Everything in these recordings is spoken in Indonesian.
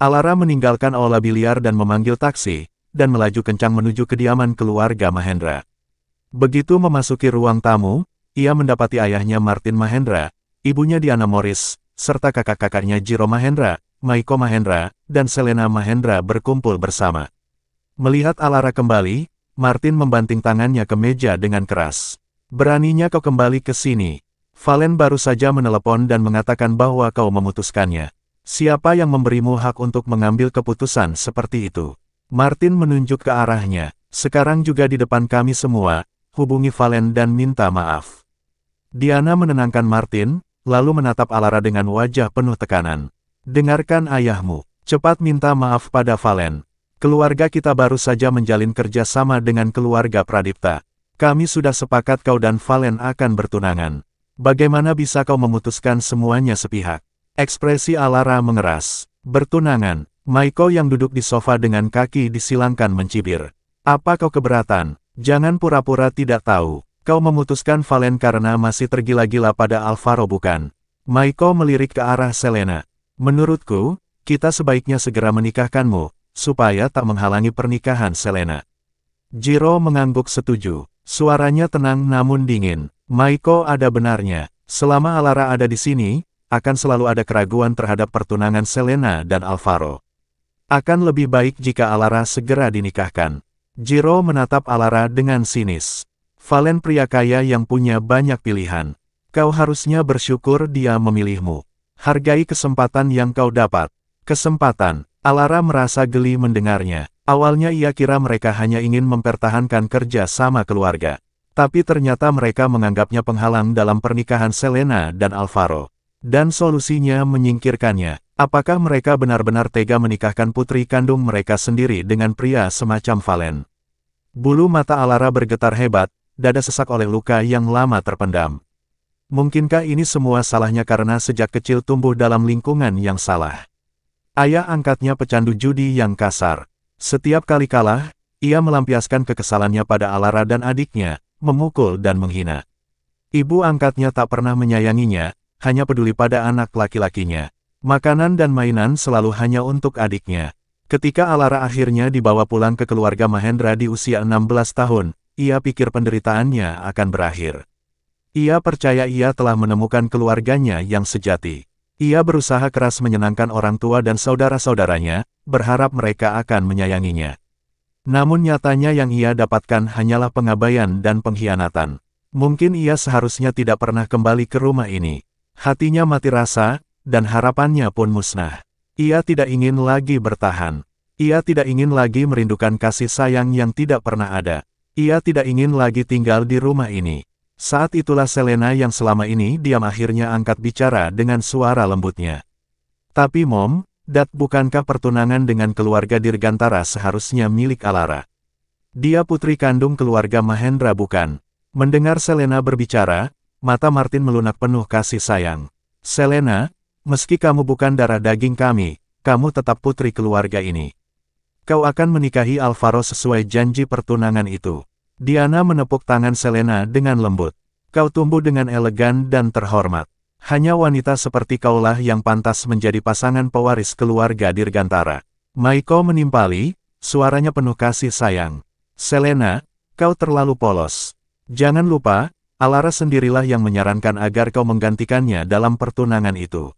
Alara meninggalkan aula biliar dan memanggil taksi, dan melaju kencang menuju kediaman keluarga Mahendra. Begitu memasuki ruang tamu, ia mendapati ayahnya Martin Mahendra, ibunya Diana Morris, serta kakak-kakaknya Jiro Mahendra, Maiko Mahendra, dan Selena Mahendra berkumpul bersama. Melihat Alara kembali, Martin membanting tangannya ke meja dengan keras. "Beraninya kau kembali ke sini. Valen baru saja menelepon dan mengatakan bahwa kau memutuskannya. Siapa yang memberimu hak untuk mengambil keputusan seperti itu?" Martin menunjuk ke arahnya. "Sekarang juga di depan kami semua, hubungi Valen dan minta maaf." Diana menenangkan Martin, lalu menatap Alara dengan wajah penuh tekanan. "Dengarkan ayahmu. Cepat minta maaf pada Valen. Keluarga kita baru saja menjalin kerja sama dengan keluarga Pradipta. Kami sudah sepakat kau dan Valen akan bertunangan. Bagaimana bisa kau memutuskan semuanya sepihak?" Ekspresi Alara mengeras. "Bertunangan?" Maiko yang duduk di sofa dengan kaki disilangkan mencibir. "Apa kau keberatan? Jangan pura-pura tidak tahu. Kau memutuskan Valen karena masih tergila-gila pada Alvaro bukan?" Maiko melirik ke arah Selena. "Menurutku, kita sebaiknya segera menikahkanmu, supaya tak menghalangi pernikahan Selena." Jiro mengangguk setuju. Suaranya tenang namun dingin. "Maiko ada benarnya. Selama Alara ada di sini, akan selalu ada keraguan terhadap pertunangan Selena dan Alvaro. Akan lebih baik jika Alara segera dinikahkan." Jiro menatap Alara dengan sinis. "Valen pria kaya yang punya banyak pilihan. Kau harusnya bersyukur dia memilihmu. Hargai kesempatan yang kau dapat." "Kesempatan?" Alara merasa geli mendengarnya. Awalnya ia kira mereka hanya ingin mempertahankan kerja sama keluarga. Tapi ternyata mereka menganggapnya penghalang dalam pernikahan Selena dan Alvaro. Dan solusinya menyingkirkannya. Apakah mereka benar-benar tega menikahkan putri kandung mereka sendiri dengan pria semacam Valen? Bulu mata Alara bergetar hebat, dada sesak oleh luka yang lama terpendam. Mungkinkah ini semua salahnya karena sejak kecil tumbuh dalam lingkungan yang salah? Ayah angkatnya pecandu judi yang kasar. Setiap kali kalah, ia melampiaskan kekesalannya pada Alara dan adiknya, memukul dan menghina. Ibu angkatnya tak pernah menyayanginya, hanya peduli pada anak laki-lakinya. Makanan dan mainan selalu hanya untuk adiknya. Ketika Alara akhirnya dibawa pulang ke keluarga Mahendra di usia 16 tahun, ia pikir penderitaannya akan berakhir. Ia percaya ia telah menemukan keluarganya yang sejati. Ia berusaha keras menyenangkan orang tua dan saudara-saudaranya, berharap mereka akan menyayanginya. Namun nyatanya yang ia dapatkan hanyalah pengabaian dan pengkhianatan. Mungkin ia seharusnya tidak pernah kembali ke rumah ini. Hatinya mati rasa, dan harapannya pun musnah. Ia tidak ingin lagi bertahan. Ia tidak ingin lagi merindukan kasih sayang yang tidak pernah ada. Ia tidak ingin lagi tinggal di rumah ini. Saat itulah Selena yang selama ini diam akhirnya angkat bicara dengan suara lembutnya. "Tapi Mom, Dad, bukankah pertunangan dengan keluarga Dirgantara seharusnya milik Alara? Dia putri kandung keluarga Mahendra bukan?" Mendengar Selena berbicara, mata Martin melunak penuh kasih sayang. "Selena, meski kamu bukan darah daging kami, kamu tetap putri keluarga ini. Kau akan menikahi Alvaro sesuai janji pertunangan itu." Diana menepuk tangan Selena dengan lembut. "Kau tumbuh dengan elegan dan terhormat. Hanya wanita seperti kaulah yang pantas menjadi pasangan pewaris keluarga Dirgantara." Maiko menimpali, suaranya penuh kasih sayang. "Selena, kau terlalu polos. Jangan lupa, Alara sendirilah yang menyarankan agar kau menggantikannya dalam pertunangan itu."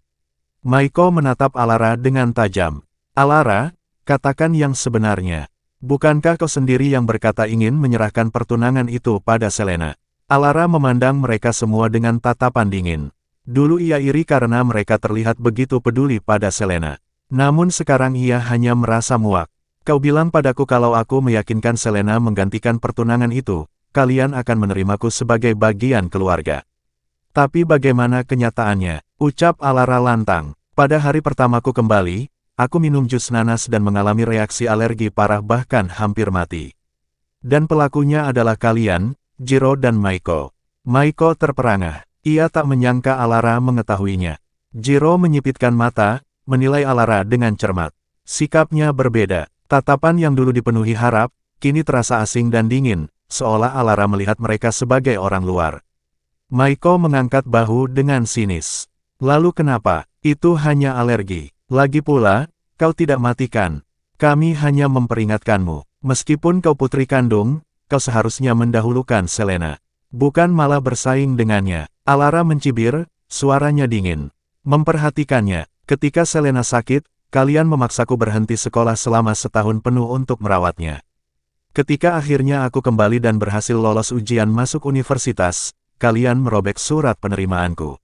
Maiko menatap Alara dengan tajam. "Alara, katakan yang sebenarnya. Bukankah kau sendiri yang berkata ingin menyerahkan pertunangan itu pada Selena?" Alara memandang mereka semua dengan tatapan dingin. Dulu ia iri karena mereka terlihat begitu peduli pada Selena. Namun sekarang ia hanya merasa muak. "Kau bilang padaku kalau aku meyakinkan Selena menggantikan pertunangan itu, kalian akan menerimaku sebagai bagian keluarga. Tapi bagaimana kenyataannya?" ucap Alara lantang. "Pada hari pertamaku kembali, aku minum jus nanas dan mengalami reaksi alergi parah bahkan hampir mati. Dan pelakunya adalah kalian, Jiro dan Maiko." Maiko terperangah. Ia tak menyangka Alara mengetahuinya. Jiro menyipitkan mata, menilai Alara dengan cermat. Sikapnya berbeda. Tatapan yang dulu dipenuhi harap, kini terasa asing dan dingin, seolah Alara melihat mereka sebagai orang luar. Maiko mengangkat bahu dengan sinis. "Lalu kenapa? Itu hanya alergi. Lagi pula, kau tidak matikan. Kami hanya memperingatkanmu. Meskipun kau putri kandung, kau seharusnya mendahulukan Selena. Bukan malah bersaing dengannya. Alara mencibir, suaranya dingin. Memperhatikannya, ketika Selena sakit, kalian memaksaku berhenti sekolah selama setahun penuh untuk merawatnya. Ketika akhirnya aku kembali dan berhasil lolos ujian masuk universitas, kalian merobek surat penerimaanku.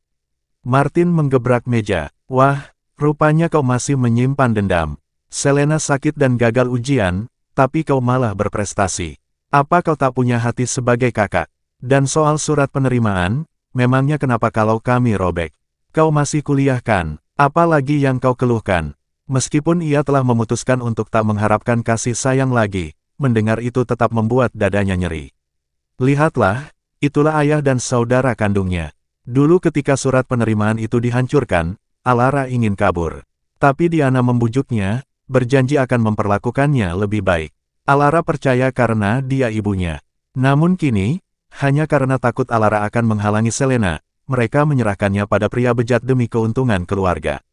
Martin menggebrak meja. Wah, rupanya kau masih menyimpan dendam. Selena sakit dan gagal ujian, tapi kau malah berprestasi. Apa kau tak punya hati sebagai kakak? Dan soal surat penerimaan, memangnya kenapa kalau kami robek? Kau masih kuliah kan? Apa lagi yang kau keluhkan? Meskipun ia telah memutuskan untuk tak mengharapkan kasih sayang lagi, mendengar itu tetap membuat dadanya nyeri. Lihatlah, itulah ayah dan saudara kandungnya. Dulu ketika surat penerimaan itu dihancurkan, Alara ingin kabur. Tapi Diana membujuknya, berjanji akan memperlakukannya lebih baik. Alara percaya karena dia ibunya. Namun kini, hanya karena takut Alara akan menghalangi Selena, mereka menyerahkannya pada pria bejat demi keuntungan keluarga.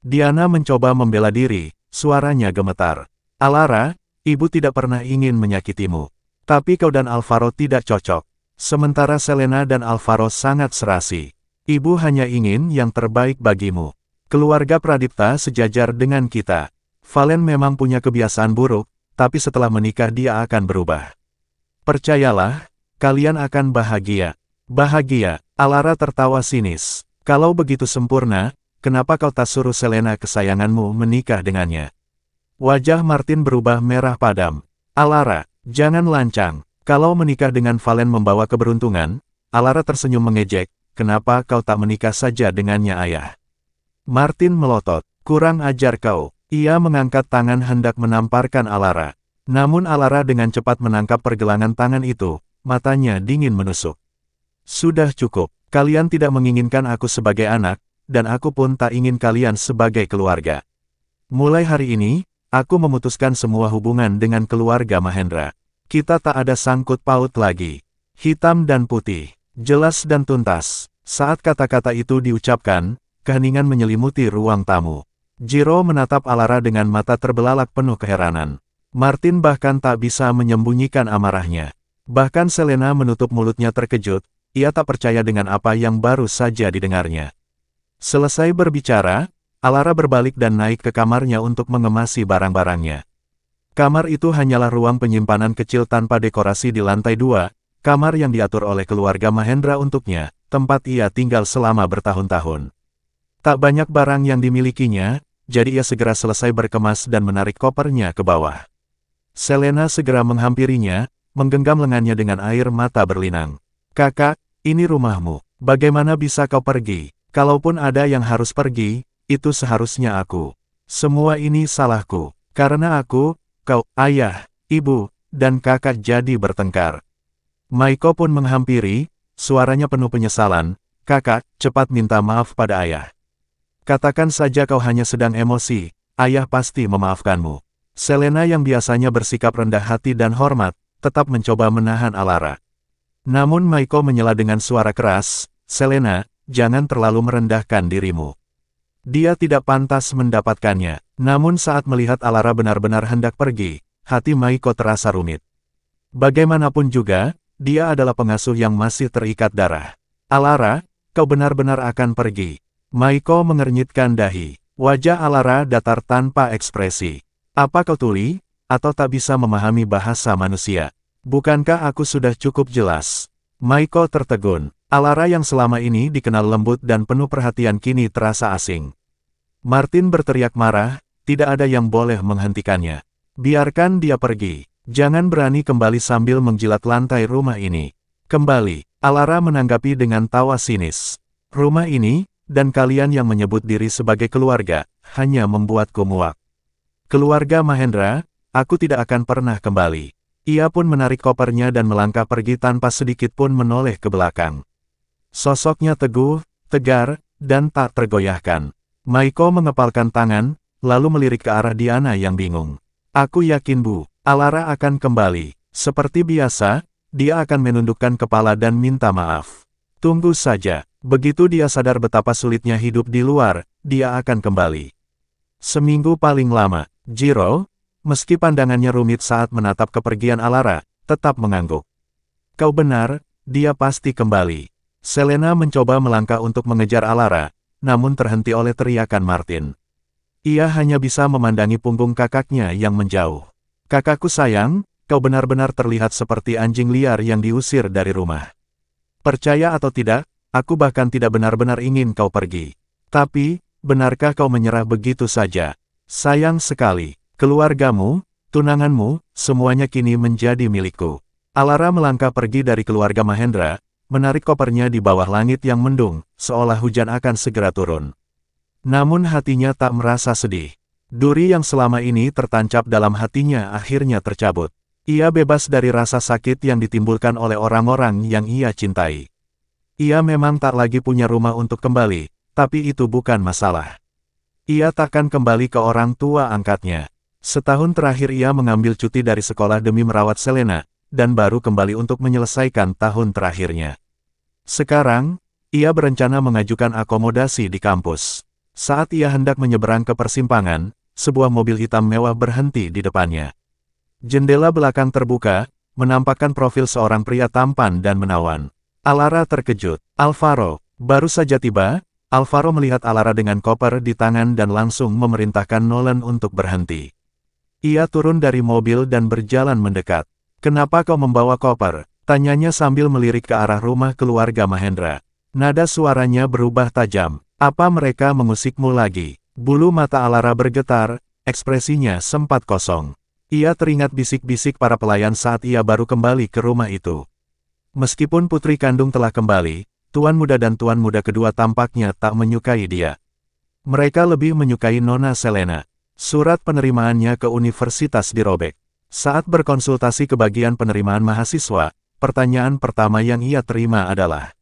Diana mencoba membela diri, suaranya gemetar. Alara, ibu tidak pernah ingin menyakitimu. Tapi kau dan Alvaro tidak cocok. Sementara Selena dan Alvaro sangat serasi. Ibu hanya ingin yang terbaik bagimu. Keluarga Pradipta sejajar dengan kita. Valen memang punya kebiasaan buruk, tapi setelah menikah dia akan berubah. Percayalah, kalian akan bahagia. Bahagia, Alara tertawa sinis. Kalau begitu sempurna, kenapa kau tak suruh Selena kesayanganmu menikah dengannya? Wajah Martin berubah merah padam. Alara, jangan lancang. Kalau menikah dengan Valen membawa keberuntungan, Alara tersenyum mengejek, kenapa kau tak menikah saja dengannya ayah? Martin melotot, kurang ajar kau. Ia mengangkat tangan hendak menamparkan Alara. Namun Alara dengan cepat menangkap pergelangan tangan itu, matanya dingin menusuk. Sudah cukup, kalian tidak menginginkan aku sebagai anak, dan aku pun tak ingin kalian sebagai keluarga. Mulai hari ini, aku memutuskan semua hubungan dengan keluarga Mahendra. Kita tak ada sangkut paut lagi. Hitam dan putih, jelas dan tuntas. Saat kata-kata itu diucapkan, keheningan menyelimuti ruang tamu. Jiro menatap Alara dengan mata terbelalak penuh keheranan. Martin bahkan tak bisa menyembunyikan amarahnya. Bahkan Selena menutup mulutnya terkejut, ia tak percaya dengan apa yang baru saja didengarnya. Selesai berbicara, Alara berbalik dan naik ke kamarnya untuk mengemasi barang-barangnya. Kamar itu hanyalah ruang penyimpanan kecil tanpa dekorasi di lantai 2, kamar yang diatur oleh keluarga Mahendra untuknya, tempat ia tinggal selama bertahun-tahun. Tak banyak barang yang dimilikinya, jadi ia segera selesai berkemas dan menarik kopernya ke bawah. Selena segera menghampirinya, menggenggam lengannya dengan air mata berlinang. Kakak, ini rumahmu, bagaimana bisa kau pergi? Kalaupun ada yang harus pergi, itu seharusnya aku. Semua ini salahku, karena aku, kau, ayah, ibu, dan kakak jadi bertengkar. Maiko pun menghampiri, suaranya penuh penyesalan, kakak, cepat minta maaf pada ayah. Katakan saja kau hanya sedang emosi, ayah pasti memaafkanmu. Selena yang biasanya bersikap rendah hati dan hormat, tetap mencoba menahan Alara. Namun Maiko menyela dengan suara keras, Selena, jangan terlalu merendahkan dirimu. Dia tidak pantas mendapatkannya. Namun saat melihat Alara benar-benar hendak pergi, hati Maiko terasa rumit. Bagaimanapun juga, dia adalah pengasuh yang masih terikat darah. Alara, kau benar-benar akan pergi. Maiko mengernyitkan dahi. Wajah Alara datar tanpa ekspresi. Apa kau tuli, atau tak bisa memahami bahasa manusia? Bukankah aku sudah cukup jelas? Maiko tertegun. Alara yang selama ini dikenal lembut dan penuh perhatian kini terasa asing. Martin berteriak marah, tidak ada yang boleh menghentikannya. Biarkan dia pergi. Jangan berani kembali sambil menjilat lantai rumah ini. Kembali, Alara menanggapi dengan tawa sinis. Rumah ini, dan kalian yang menyebut diri sebagai keluarga, hanya membuatku muak. Keluarga Mahendra, aku tidak akan pernah kembali. Ia pun menarik kopernya dan melangkah pergi tanpa sedikit pun menoleh ke belakang. Sosoknya teguh, tegar, dan tak tergoyahkan. Maiko mengepalkan tangan, lalu melirik ke arah Diana yang bingung. Aku yakin Bu, Alara akan kembali. Seperti biasa, dia akan menundukkan kepala dan minta maaf. Tunggu saja, begitu dia sadar betapa sulitnya hidup di luar, dia akan kembali. Seminggu paling lama. Jiro, meski pandangannya rumit saat menatap kepergian Alara, tetap mengangguk. Kau benar, dia pasti kembali. Selena mencoba melangkah untuk mengejar Alara, namun terhenti oleh teriakan Martin. Ia hanya bisa memandangi punggung kakaknya yang menjauh. Kakakku sayang, kau benar-benar terlihat seperti anjing liar yang diusir dari rumah. Percaya atau tidak, aku bahkan tidak benar-benar ingin kau pergi. Tapi, benarkah kau menyerah begitu saja? Sayang sekali, keluargamu, tunanganmu, semuanya kini menjadi milikku. Alara melangkah pergi dari keluarga Mahendra, menarik kopernya di bawah langit yang mendung, seolah hujan akan segera turun. Namun hatinya tak merasa sedih. Duri yang selama ini tertancap dalam hatinya akhirnya tercabut. Ia bebas dari rasa sakit yang ditimbulkan oleh orang-orang yang ia cintai. Ia memang tak lagi punya rumah untuk kembali, tapi itu bukan masalah. Ia takkan kembali ke orang tua angkatnya. Setahun terakhir ia mengambil cuti dari sekolah demi merawat Selena, dan baru kembali untuk menyelesaikan tahun terakhirnya. Sekarang, ia berencana mengajukan akomodasi di kampus. Saat ia hendak menyeberang ke persimpangan, sebuah mobil hitam mewah berhenti di depannya. Jendela belakang terbuka, menampakkan profil seorang pria tampan dan menawan. Alara terkejut. Alvaro, baru saja tiba, Alvaro melihat Alara dengan koper di tangan dan langsung memerintahkan Nolan untuk berhenti. Ia turun dari mobil dan berjalan mendekat. Kenapa kau membawa koper? Tanyanya sambil melirik ke arah rumah keluarga Mahendra. Nada suaranya berubah tajam. Apa mereka mengusikmu lagi? Bulu mata Alara bergetar, ekspresinya sempat kosong. Ia teringat bisik-bisik para pelayan saat ia baru kembali ke rumah itu. Meskipun putri kandung telah kembali, tuan muda dan tuan muda kedua tampaknya tak menyukai dia. Mereka lebih menyukai Nona Selena. Surat penerimaannya ke universitas dirobek. Saat berkonsultasi ke bagian penerimaan mahasiswa, pertanyaan pertama yang ia terima adalah,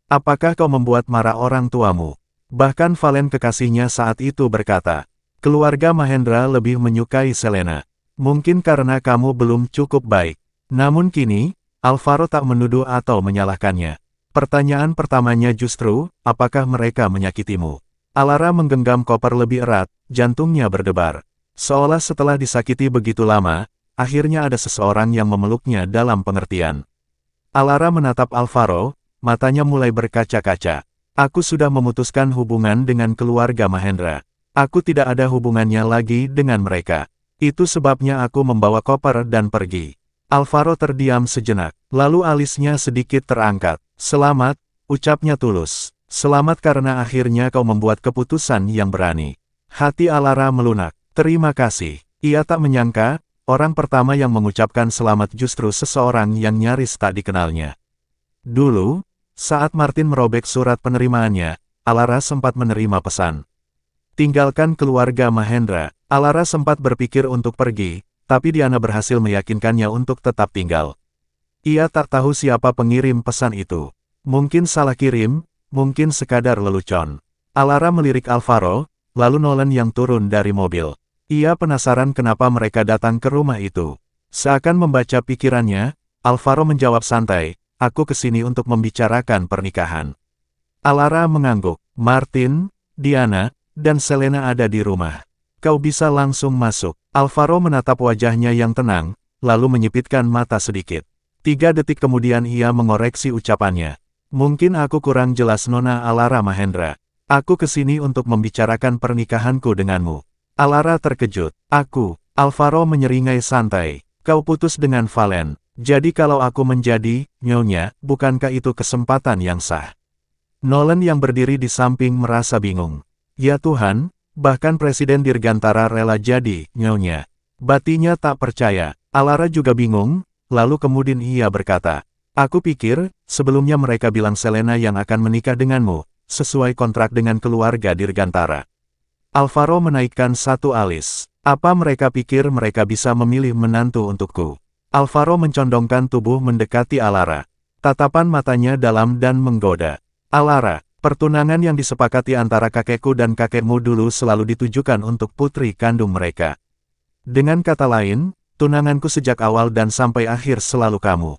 apakah kau membuat marah orang tuamu? Bahkan Valen kekasihnya saat itu berkata, keluarga Mahendra lebih menyukai Selena. Mungkin karena kamu belum cukup baik. Namun kini, Alvaro tak menuduh atau menyalahkannya. Pertanyaan pertamanya justru, apakah mereka menyakitimu? Alara menggenggam koper lebih erat, jantungnya berdebar. Seolah setelah disakiti begitu lama, akhirnya ada seseorang yang memeluknya dalam pengertian. Alara menatap Alvaro, matanya mulai berkaca-kaca. Aku sudah memutuskan hubungan dengan keluarga Mahendra. Aku tidak ada hubungannya lagi dengan mereka. Itu sebabnya aku membawa koper dan pergi. Alvaro terdiam sejenak, lalu alisnya sedikit terangkat. Selamat, ucapnya tulus. Selamat karena akhirnya kau membuat keputusan yang berani. Hati Alara melunak. Terima kasih. Ia tak menyangka, orang pertama yang mengucapkan selamat justru seseorang yang nyaris tak dikenalnya. Dulu, saat Martin merobek surat penerimaannya, Alara sempat menerima pesan. Tinggalkan keluarga Mahendra. Alara sempat berpikir untuk pergi, tapi Diana berhasil meyakinkannya untuk tetap tinggal. Ia tak tahu siapa pengirim pesan itu. Mungkin salah kirim, mungkin sekadar lelucon. Alara melirik Alvaro, lalu Nolan yang turun dari mobil. Ia penasaran kenapa mereka datang ke rumah itu. Seakan membaca pikirannya, Alvaro menjawab santai, aku kesini untuk membicarakan pernikahan. Alara mengangguk. Martin, Diana, dan Selena ada di rumah. Kau bisa langsung masuk. Alvaro menatap wajahnya yang tenang, lalu menyipitkan mata sedikit. 3 detik kemudian ia mengoreksi ucapannya. Mungkin aku kurang jelas Nona Alara Mahendra. Aku kesini untuk membicarakan pernikahanku denganmu. Alara terkejut. Aku, Alvaro menyeringai santai. Kau putus dengan Valen. Jadi kalau aku menjadi nyonya, bukankah itu kesempatan yang sah? Nolan yang berdiri di samping merasa bingung. Ya Tuhan, bahkan Presiden Dirgantara rela jadi nyonya. Batinya tak percaya. Alara juga bingung, lalu kemudian ia berkata, aku pikir, sebelumnya mereka bilang Selena yang akan menikah denganmu, sesuai kontrak dengan keluarga Dirgantara. Alvaro menaikkan satu alis. Apa mereka pikir mereka bisa memilih menantu untukku? Alvaro mencondongkan tubuh mendekati Alara. Tatapan matanya dalam dan menggoda. Alara, pertunangan yang disepakati antara kakekku dan kakekmu dulu selalu ditujukan untuk putri kandung mereka. Dengan kata lain, tunanganku sejak awal dan sampai akhir selalu kamu.